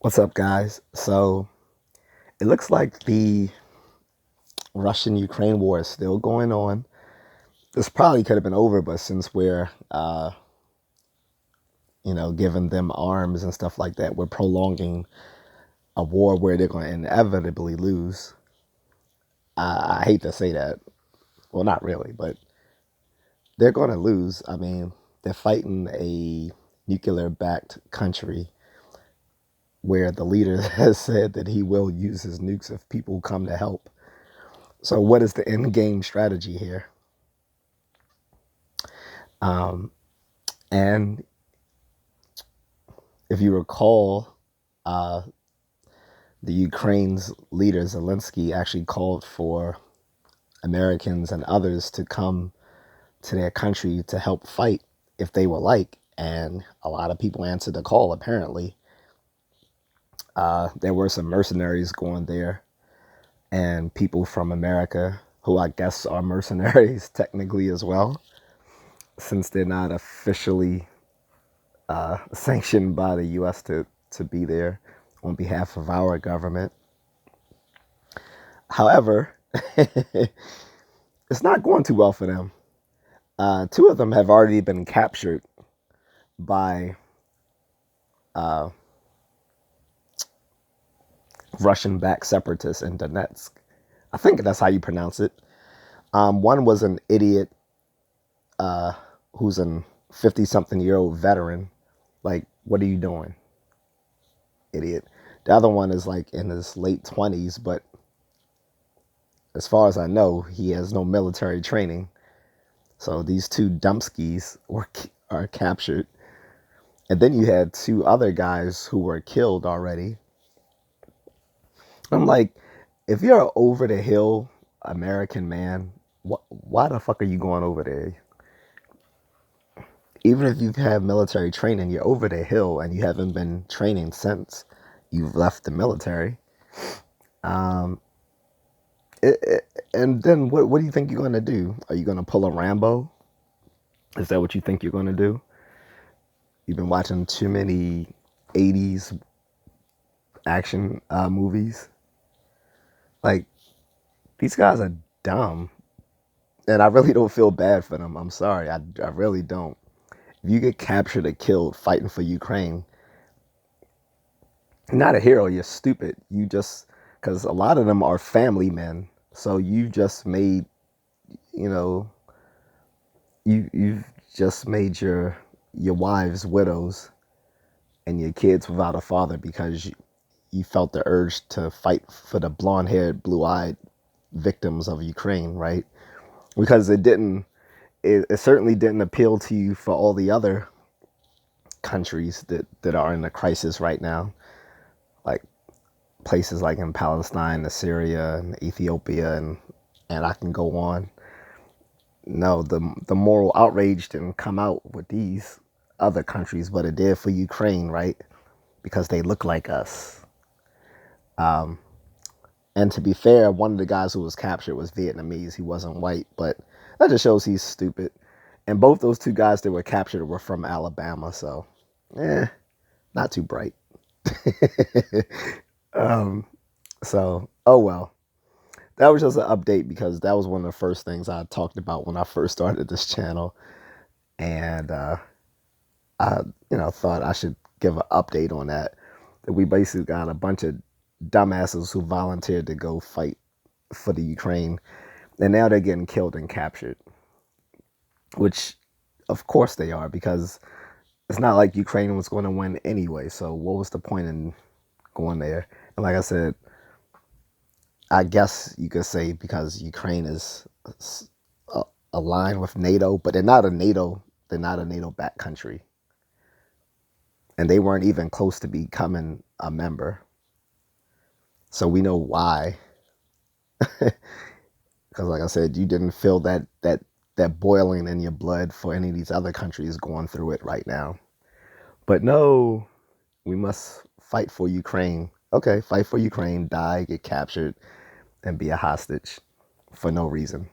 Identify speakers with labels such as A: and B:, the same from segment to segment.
A: What's up, guys? So it looks like the Russian-Ukraine war is still going on. This probably could have been over, but since we're, giving them arms and stuff like that, we're prolonging a war where they're going to inevitably lose. I hate to say that. Well, not really, but they're going to lose. I mean, they're fighting a nuclear-backed country where the leader has said that he will use his nukes if people come to help. So what is the end game strategy here? Um, and if you recall, uh, the Ukraine's leader Zelensky actually called for Americans and others to come to their country to help fight if they would like. And a lot of people answered the call, apparently. There were some mercenaries going there and people from America who I guess are mercenaries technically as well, since they're not officially sanctioned by the U.S. to be there on behalf of our government. However, it's not going too well for them. Two of them have already been captured by uh, Russian-backed separatists in Donetsk. I think that's how you pronounce it. One was an idiot who's a 50-something-year-old veteran. Like, what are you doing, idiot? The other one is like in his late 20s, but as far as I know, he has no military training. So these two dumpskis are captured. And then you had two other guys who were killed already. I'm like, if you're an over the hill American man, why the fuck are you going over there? Even if you've had military training, you're over the hill and you haven't been training since you've left the military. Um, and then what do you think you're going to do? Are you going to pull a Rambo? Is that what you think you're going to do? You've been watching too many 80s action movies. Like, these guys are dumb. And I really don't feel bad for them. I'm sorry. I really don't. If you get captured or killed fighting for Ukraine, you're not a hero. You're stupid. You just, because a lot of them are family men. So you just made, you know, you've just made your wives widows and your kids without a father because you felt the urge to fight for the blonde-haired, blue-eyed victims of Ukraine, right? Because it certainly didn't appeal to you for all the other countries that are in a crisis right now, like places like in Palestine, Syria, and Ethiopia, and I can go on. No, the moral outrage didn't come out with these other countries, but it did for Ukraine, right? Because they look like us. And to be fair, one of the guys who was captured was Vietnamese. He wasn't white, but that just shows he's stupid. And both those two guys that were captured were from Alabama, so not too bright. So, oh well. That was just an update because that was one of the first things I talked about when I first started this channel. And I, thought I should give an update on that. That we basically got a bunch of dumbasses who volunteered to go fight for the Ukraine. And now they're getting killed and captured. Which, of course they are, because it's not like Ukraine was going to win anyway. So what was the point in going there? And like I said, I guess you could say because Ukraine is aligned with NATO, but they're not a NATO-backed country. And they weren't even close to becoming a member. So we know why. Because like I said, you didn't feel that boiling in your blood for any of these other countries going through it right now. But no, we must fight for Ukraine. Okay, fight for Ukraine, die, get captured, and be a hostage for no reason.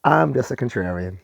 A: I'm just a contrarian.